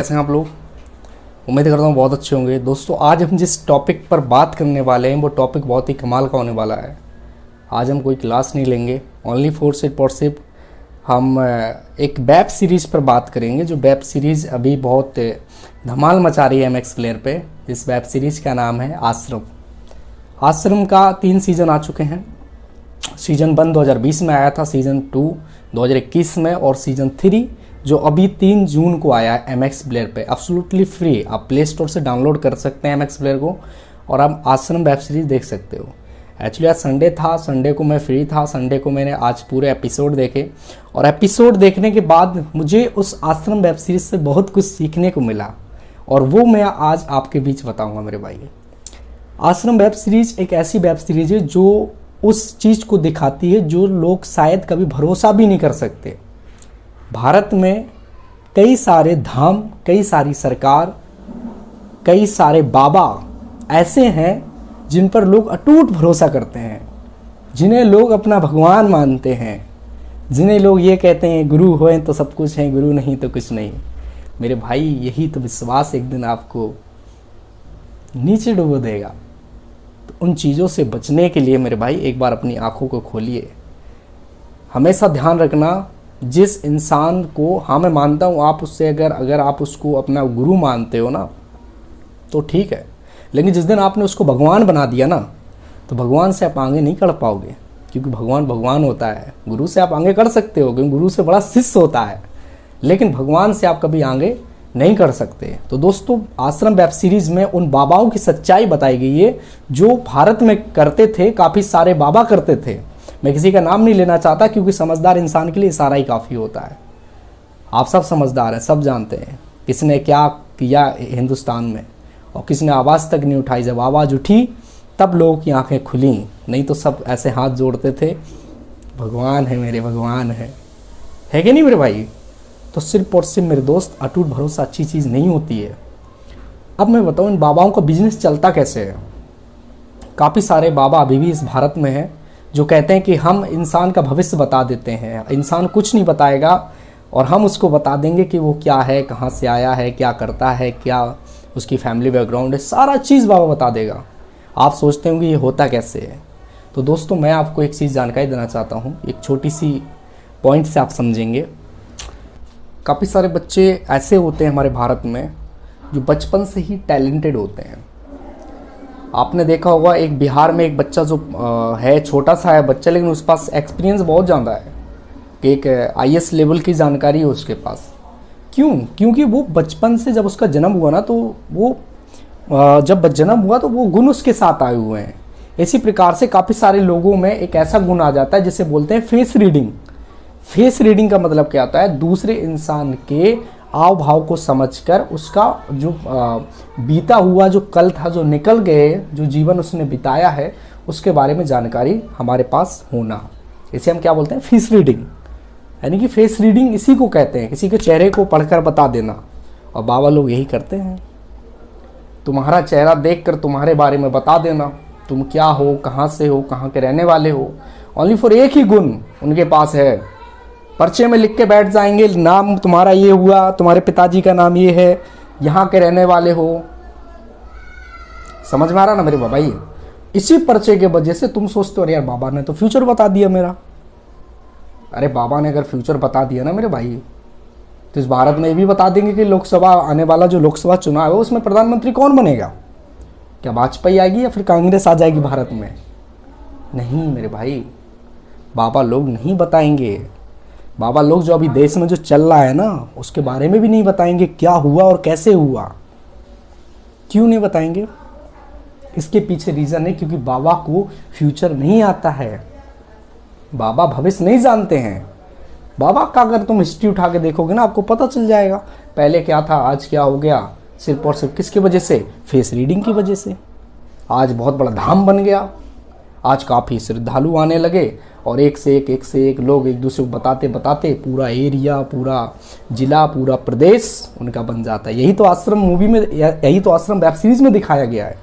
कैसे हैं आप लोग। उम्मीद करता हूँ बहुत अच्छे होंगे। दोस्तों, आज हम जिस टॉपिक पर बात करने वाले हैं वो टॉपिक बहुत ही कमाल का होने वाला है। आज हम कोई क्लास नहीं लेंगे, ओनली फॉर सिर्फ हम एक वेब सीरीज़ पर बात करेंगे, जो वेब सीरीज़ अभी बहुत धमाल मचा रही है MX प्लेयर पे। इस वेब सीरीज़ का नाम है आश्रम। आश्रम का 3 सीज़न आ चुके हैं। सीज़न 1 2020 में आया था, सीज़न 2 2021 में, और सीज़न 3 जो अभी 3 जून को आया है MX प्लेयर पे, एब्सोल्युटली फ्री। आप प्ले स्टोर से डाउनलोड कर सकते हैं MX प्लेयर को और आप आश्रम वेब सीरीज़ देख सकते हो। एक्चुअली आज संडे था, संडे को मैं फ्री था। संडे को मैंने आज पूरे एपिसोड देखे और एपिसोड देखने के बाद मुझे उस आश्रम वेब सीरीज़ से बहुत कुछ सीखने को मिला और वो मैं आज आपके बीच बताऊँगा मेरे भाई। आश्रम वेब सीरीज़ एक ऐसी वेब सीरीज़ है जो उस चीज़ को दिखाती है जो लोग शायद कभी भरोसा भी नहीं कर सकते। भारत में कई सारे धाम, कई सारी सरकार, कई सारे बाबा ऐसे हैं जिन पर लोग अटूट भरोसा करते हैं, जिन्हें लोग अपना भगवान मानते हैं, जिन्हें लोग ये कहते हैं गुरु होए तो सब कुछ है, गुरु नहीं तो कुछ नहीं। मेरे भाई, यही तो विश्वास एक दिन आपको नीचे डुबो देगा। तो उन चीज़ों से बचने के लिए मेरे भाई एक बार अपनी आंखों को खोलिए। हमेशा ध्यान रखना, जिस इंसान को, हाँ मैं मानता हूँ आप उससे अगर आप उसको अपना गुरु मानते हो ना तो ठीक है, लेकिन जिस दिन आपने उसको भगवान बना दिया ना तो भगवान से आप आगे नहीं कर पाओगे, क्योंकि भगवान भगवान होता है। गुरु से आप आगे कर सकते हो क्योंकि गुरु से बड़ा शिष्य होता है, लेकिन भगवान से आप कभी आगे नहीं कर सकते। तो दोस्तों, आश्रम वेब सीरीज़ में उन बाबाओं की सच्चाई बताई गई है जो भारत में करते थे। काफ़ी सारे बाबा करते थे, मैं किसी का नाम नहीं लेना चाहता क्योंकि समझदार इंसान के लिए इशारा ही काफ़ी होता है। आप सब समझदार हैं, सब जानते हैं किसने क्या किया हिंदुस्तान में, और किसने आवाज़ तक नहीं उठाई। जब आवाज़ उठी तब लोगों की आंखें खुली, नहीं तो सब ऐसे हाथ जोड़ते थे, भगवान है मेरे, भगवान है कि नहीं मेरे भाई। तो सिर्फ और सिर्फ मेरे दोस्त, अटूट भरोसा अच्छी चीज़ नहीं होती है। अब मैं बताऊँ इन बाबाओं का बिजनेस चलता कैसे है। काफ़ी सारे बाबा अभी भी इस भारत में हैं जो कहते हैं कि हम इंसान का भविष्य बता देते हैं, इंसान कुछ नहीं बताएगा और हम उसको बता देंगे कि वो क्या है, कहाँ से आया है, क्या करता है, क्या उसकी फैमिली बैकग्राउंड है, सारा चीज़ बाबा बता देगा। आप सोचते होंगे ये होता कैसे है। तो दोस्तों, मैं आपको एक चीज़ जानकारी देना चाहता हूँ, एक छोटी सी पॉइंट से आप समझेंगे। काफ़ी सारे बच्चे ऐसे होते हैं हमारे भारत में जो बचपन से ही टैलेंटेड होते हैं। आपने देखा होगा एक बिहार में एक बच्चा जो है, छोटा सा है बच्चा, लेकिन उसके पास एक्सपीरियंस बहुत ज़्यादा है कि एक IAS लेवल की जानकारी है उसके पास। क्यों? क्योंकि वो बचपन से, जब उसका जन्म हुआ ना, तो वो जब जन्म हुआ तो वो गुण उसके साथ आए हुए हैं। इसी प्रकार से काफ़ी सारे लोगों में एक ऐसा गुण आ जाता है जिसे बोलते हैं फेस रीडिंग। फेस रीडिंग का मतलब क्या होता है? दूसरे इंसान के आव भाव को समझकर उसका जो बीता हुआ जो कल था, जो निकल गए, जो जीवन उसने बिताया है, उसके बारे में जानकारी हमारे पास होना, इसे हम क्या बोलते हैं? Face reading. यानी कि फेस रीडिंग इसी को कहते हैं, किसी के चेहरे को पढ़कर बता देना। और बाबा लोग यही करते हैं, तुम्हारा चेहरा देखकर तुम्हारे बारे में बता देना, तुम क्या हो, कहाँ से हो, कहाँ के रहने वाले हो। ओनली फॉर एक ही गुण उनके पास है, पर्चे में लिख के बैठ जाएंगे, नाम तुम्हारा ये हुआ, तुम्हारे पिताजी का नाम ये है, यहाँ के रहने वाले हो। समझ में आ रहा ना मेरे भाई? इसी पर्चे के वजह से तुम सोचते हो अरे यार बाबा ने तो फ्यूचर बता दिया मेरा। अरे बाबा ने अगर फ्यूचर बता दिया ना मेरे भाई, तो इस भारत में ये भी बता देंगे कि लोकसभा आने वाला जो लोकसभा चुनाव है उसमें प्रधानमंत्री कौन बनेगा। क्या वाजपेयी आएगी या फिर कांग्रेस आ जाएगी भारत में? नहीं मेरे भाई, बाबा लोग नहीं बताएंगे। बाबा लोग जो अभी देश में जो चल रहा है ना, उसके बारे में भी नहीं बताएंगे, क्या हुआ और कैसे हुआ। क्यों नहीं बताएंगे? इसके पीछे रीज़न है क्योंकि बाबा को फ्यूचर नहीं आता है, बाबा भविष्य नहीं जानते हैं। बाबा का अगर तुम हिस्ट्री उठा के देखोगे ना, आपको पता चल जाएगा पहले क्या था, आज क्या हो गया। सिर्फ और सिर्फ किसकी वजह से? फेस रीडिंग की वजह से। आज बहुत बड़ा धाम बन गया, आज काफ़ी श्रद्धालु आने लगे और एक से एक लोग एक दूसरे को बताते बताते पूरा एरिया, पूरा जिला, पूरा प्रदेश उनका बन जाता है। यही तो आश्रम मूवी में, यही तो आश्रम वेब सीरीज में दिखाया गया है।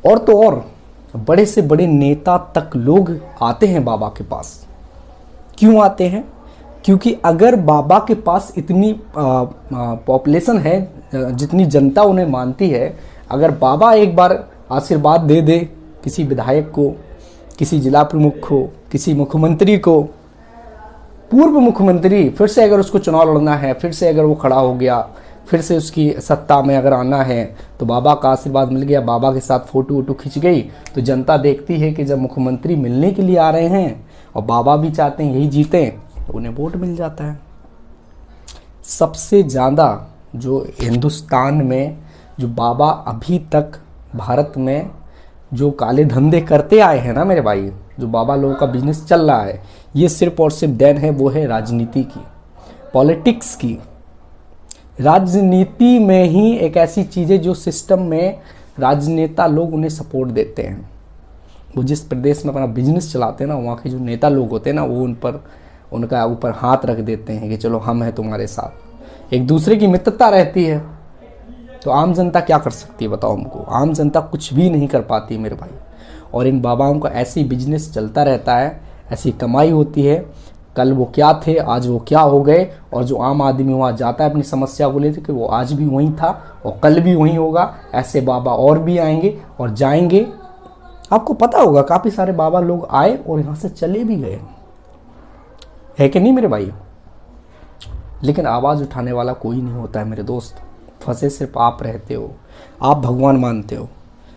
और तो और बड़े से बड़े नेता तक लोग आते हैं बाबा के पास। क्यों आते हैं? क्योंकि अगर बाबा के पास इतनी पॉपुलेशन है, जितनी जनता उन्हें मानती है, अगर बाबा एक बार आशीर्वाद दे दे किसी विधायक को, किसी जिला प्रमुख को, किसी मुख्यमंत्री को, पूर्व मुख्यमंत्री, फिर से अगर उसको चुनाव लड़ना है, फिर से अगर वो खड़ा हो गया, फिर से उसकी सत्ता में अगर आना है, तो बाबा का आशीर्वाद मिल गया, बाबा के साथ फोटो वोटो खिंच गई, तो जनता देखती है कि जब मुख्यमंत्री मिलने के लिए आ रहे हैं और बाबा भी चाहते हैं यही जीतें, तो उन्हें वोट मिल जाता है। सबसे ज़्यादा जो हिंदुस्तान में जो बाबा अभी तक भारत में जो काले धंधे करते आए हैं ना मेरे भाई, जो बाबा लोगों का बिजनेस चल रहा है, ये सिर्फ और सिर्फ देन है वो है राजनीति की, पॉलिटिक्स की। राजनीति में ही एक ऐसी चीज़ है जो सिस्टम में राजनेता लोग उन्हें सपोर्ट देते हैं। वो जिस प्रदेश में अपना बिजनेस चलाते हैं ना, वहाँ के जो नेता लोग होते हैं ना, वो उनका ऊपर हाथ रख देते हैं कि चलो हम हैं तुम्हारे साथ, एक दूसरे की मित्रता रहती है। तो आम जनता क्या कर सकती है बताओ हमको? आम जनता कुछ भी नहीं कर पाती मेरे भाई। और इन बाबाओं का ऐसी बिजनेस चलता रहता है, ऐसी कमाई होती है, कल वो क्या थे आज वो क्या हो गए। और जो आम आदमी वहाँ जाता है अपनी समस्या को लेकर कि वो आज भी वहीं था और कल भी वहीं होगा, ऐसे बाबा और भी आएंगे और जाएंगे। आपको पता होगा काफ़ी सारे बाबा लोग आए और यहाँ से चले भी गए, है कि नहीं मेरे भाई? लेकिन आवाज़ उठाने वाला कोई नहीं होता है मेरे दोस्त। फंसे सिर्फ आप रहते हो। आप भगवान मानते हो,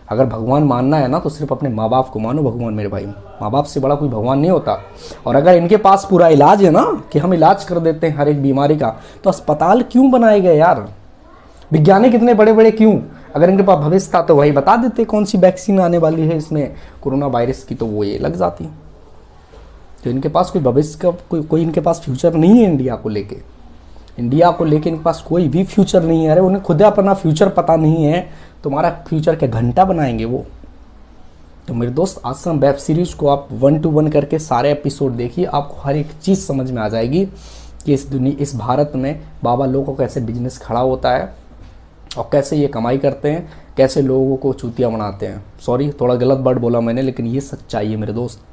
अगर भगवान मानना है ना तो सिर्फ अपने माँ बाप को मानो भगवान मेरे भाई। माँ बाप से बड़ा कोई भगवान नहीं होता। और अगर इनके पास पूरा इलाज है ना कि हम इलाज कर देते हैं हर एक बीमारी का, तो अस्पताल क्यों बनाए गए यार? वैज्ञानिक इतने बड़े बड़े क्यों? अगर इनके पास भविष्य था तो वही बता देते कौन सी वैक्सीन आने वाली है इसमें कोरोना वायरस की, तो वो ये लग जाती। तो इनके पास कोई भविष्य का कोई इनके पास फ्यूचर नहीं है। इंडिया को लेके इनके पास कोई भी फ्यूचर नहीं है। अरे उन्हें खुद अपना फ्यूचर पता नहीं है, तुम्हारा फ्यूचर क्या घंटा बनाएंगे वो? तो मेरे दोस्त, आश्रम वेब सीरीज को आप 1 to 1 करके सारे एपिसोड देखिए, आपको हर एक चीज़ समझ में आ जाएगी कि इस भारत में बाबा लोगों का कैसे बिजनेस खड़ा होता है और कैसे ये कमाई करते हैं, कैसे लोगों को चूतिया बनाते हैं। सॉरी, थोड़ा गलत वर्ड बोला मैंने, लेकिन ये सच्चाई है मेरे दोस्त।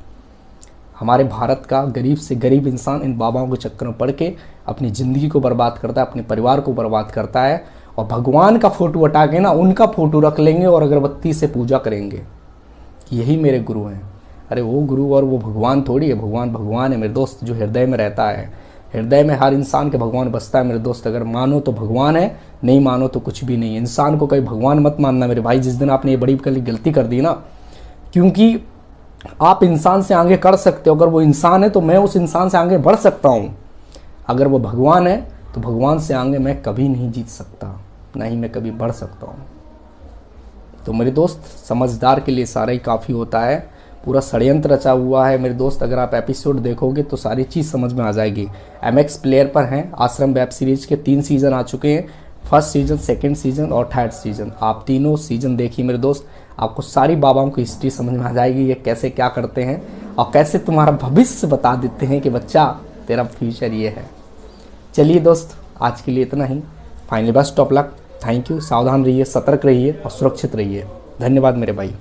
हमारे भारत का गरीब से गरीब इंसान इन बाबाओं के चक्कर में पड़ के अपनी ज़िंदगी को बर्बाद करता है, अपने परिवार को बर्बाद करता है, और भगवान का फ़ोटो हटा के ना उनका फ़ोटो रख लेंगे और अगरबत्ती से पूजा करेंगे कि यही मेरे गुरु हैं। अरे वो गुरु और वो भगवान थोड़ी है। भगवान भगवान है मेरे दोस्त, जो हृदय में रहता है। हृदय में हर इंसान के भगवान बसता है मेरे दोस्त। अगर मानो तो भगवान है, नहीं मानो तो कुछ भी नहीं है। इंसान को कभी भगवान मत मानना मेरे भाई। जिस दिन आपने ये बड़ी गलती कर दी ना, क्योंकि आप इंसान से आगे कर सकते हो। अगर वो इंसान है तो मैं उस इंसान से आगे बढ़ सकता हूँ। अगर वो भगवान है तो भगवान से आगे मैं कभी नहीं जीत सकता, ना ही मैं कभी बढ़ सकता हूँ। तो मेरे दोस्त, समझदार के लिए सारा ही काफ़ी होता है। पूरा षड्यंत्र रचा हुआ है मेरे दोस्त। अगर आप एपिसोड देखोगे तो सारी चीज़ समझ में आ जाएगी। MX प्लेयर पर हैं आश्रम वेब सीरीज के 3 सीज़न आ चुके हैं। फर्स्ट सीज़न, सेकंड सीज़न और थर्ड सीज़न। आप तीनों सीज़न देखिए मेरे दोस्त, आपको सारी बाबाओं की हिस्ट्री समझ में आ जाएगी, ये कैसे क्या करते हैं और कैसे तुम्हारा भविष्य बता देते हैं कि बच्चा तेरा फ्यूचर ये है। चलिए दोस्त, आज के लिए इतना ही। Finally best of luck, thank you. सावधान रहिए, सतर्क रहिए और सुरक्षित रहिए। धन्यवाद मेरे भाई।